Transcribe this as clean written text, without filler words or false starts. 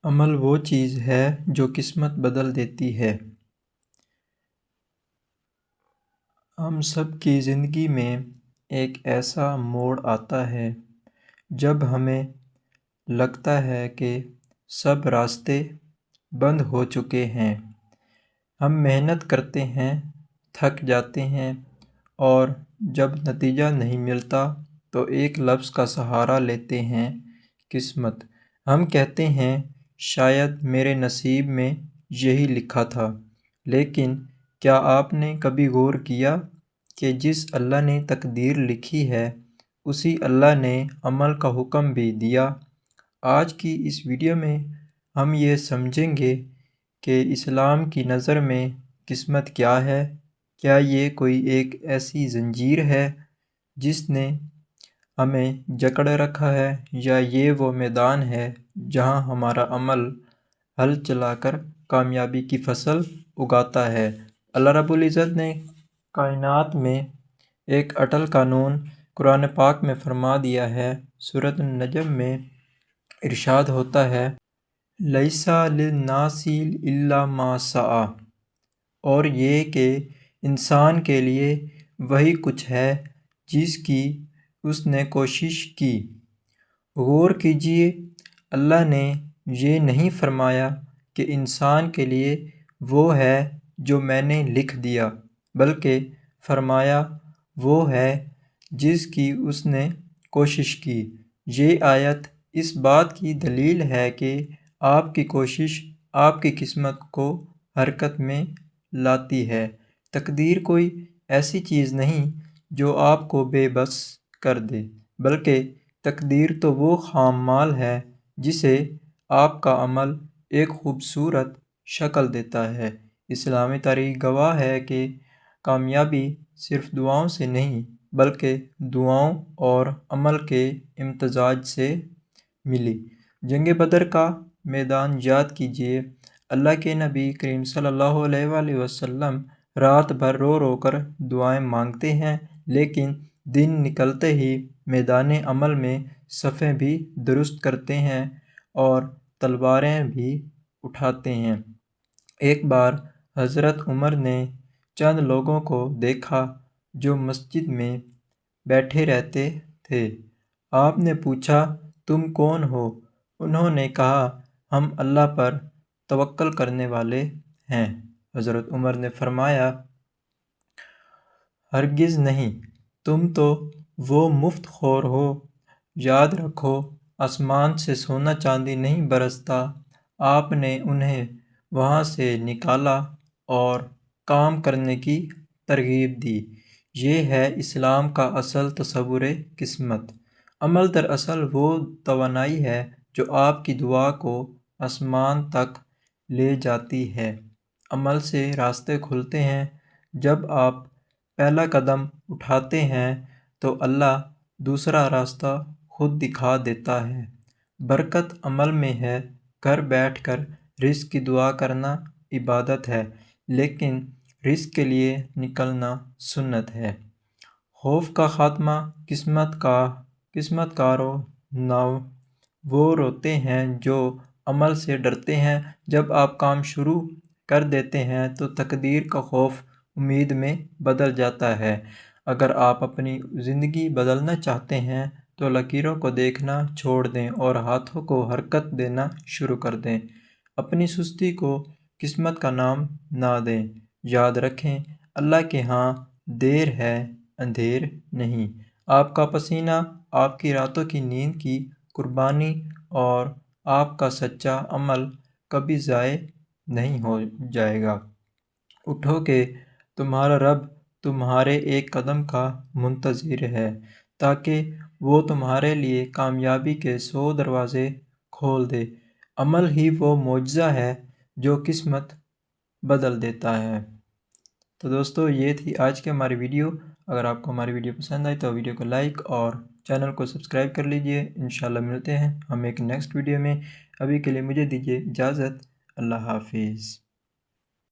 عمل وہ چیز ہے جو قسمت بدل دیتی ہے۔ ہم سب کی زندگی میں ایک ایسا موڑ آتا ہے جب ہمیں لگتا ہے کہ سب راستے بند ہو چکے ہیں۔ ہم محنت کرتے ہیں، تھک جاتے ہیں اور جب نتیجہ نہیں ملتا تو ایک لفظ کا سہارا لیتے ہیں، قسمت۔ ہم کہتے ہیں شاید میرے نصیب میں یہی لکھا تھا، لیکن کیا آپ نے کبھی غور کیا کہ جس اللہ نے تقدیر لکھی ہے اسی اللہ نے عمل کا حکم بھی دیا؟ آج کی اس ویڈیو میں ہم یہ سمجھیں گے کہ اسلام کی نظر میں قسمت کیا ہے۔ کیا یہ کوئی ایک ایسی زنجیر ہے جس نے ہمیں جکڑ رکھا ہے، یا یہ وہ میدان ہے جہاں ہمارا عمل ہل چلا کر کامیابی کی فصل اگاتا ہے؟ اللہ رب العزت نے کائنات میں ایک اٹل قانون قرآن پاک میں فرما دیا ہے۔ سورۃ النجم میں ارشاد ہوتا ہے، لَيْسَ لِلنَّاسِ إِلَّا مَا سَعَىٰ، اور یہ کہ انسان کے لیے وہی کچھ ہے جس کی اس نے کوشش کی۔ غور کیجئے، اللہ نے یہ نہیں فرمایا کہ انسان کے لیے وہ ہے جو میں نے لکھ دیا، بلکہ فرمایا وہ ہے جس کی اس نے کوشش کی۔ یہ آیت اس بات کی دلیل ہے کہ آپ کی کوشش آپ کی قسمت کو حرکت میں لاتی ہے۔ تقدیر کوئی ایسی چیز نہیں جو آپ کو بے بس کر دے، بلکہ تقدیر تو وہ خام مال ہے جسے آپ کا عمل ایک خوبصورت شکل دیتا ہے۔ اسلامی تاریخ گواہ ہے کہ کامیابی صرف دعاؤں سے نہیں بلکہ دعاؤں اور عمل کے امتزاج سے ملی۔ جنگ بدر کا میدان یاد کیجئے، اللہ کے نبی کریم صلی اللہ علیہ وآلہ وسلم رات بھر رو رو کر دعائیں مانگتے ہیں، لیکن دن نکلتے ہی میدان عمل میں صفیں بھی درست کرتے ہیں اور تلواریں بھی اٹھاتے ہیں۔ ایک بار حضرت عمر نے چند لوگوں کو دیکھا جو مسجد میں بیٹھے رہتے تھے۔ آپ نے پوچھا، تم کون ہو؟ انہوں نے کہا، ہم اللہ پر توکل کرنے والے ہیں۔ حضرت عمر نے فرمایا، ہرگز نہیں، تم تو وہ مفت خور ہو۔ یاد رکھو، آسمان سے سونا چاندی نہیں برستا۔ آپ نے انہیں وہاں سے نکالا اور کام کرنے کی ترغیب دی۔ یہ ہے اسلام کا اصل تصور قسمت۔ عمل دراصل وہ توانائی ہے جو آپ کی دعا کو آسمان تک لے جاتی ہے۔ عمل سے راستے کھلتے ہیں۔ جب آپ پہلا قدم اٹھاتے ہیں تو اللہ دوسرا راستہ خود دکھا دیتا ہے۔ برکت عمل میں ہے۔ گھر بیٹھ کر رزق کی دعا کرنا عبادت ہے، لیکن رزق کے لیے نکلنا سنت ہے۔ خوف کا خاتمہ قسمت کارو نو وہ روتے ہیں جو عمل سے ڈرتے ہیں۔ جب آپ کام شروع کر دیتے ہیں تو تقدیر کا خوف امید میں بدل جاتا ہے۔ اگر آپ اپنی زندگی بدلنا چاہتے ہیں تو لکیروں کو دیکھنا چھوڑ دیں اور ہاتھوں کو حرکت دینا شروع کر دیں۔ اپنی سستی کو قسمت کا نام نہ دیں۔ یاد رکھیں، اللہ کے ہاں دیر ہے، اندھیر نہیں۔ آپ کا پسینہ، آپ کی راتوں کی نیند کی قربانی اور آپ کا سچا عمل کبھی ضائع نہیں ہو جائے گا۔ اٹھو کہ تمہارا رب تمہارے ایک قدم کا منتظر ہے، تاکہ وہ تمہارے لیے کامیابی کے 100 دروازے کھول دے۔ عمل ہی وہ معجزہ ہے جو قسمت بدل دیتا ہے۔ تو دوستو، یہ تھی آج کی ہماری ویڈیو۔ اگر آپ کو ہماری ویڈیو پسند آئی تو ویڈیو کو لائک اور چینل کو سبسکرائب کر لیجئے۔ انشاءاللہ ملتے ہیں ہم ایک نیکسٹ ویڈیو میں۔ ابھی کے لیے مجھے دیجئے اجازت۔ اللہ حافظ۔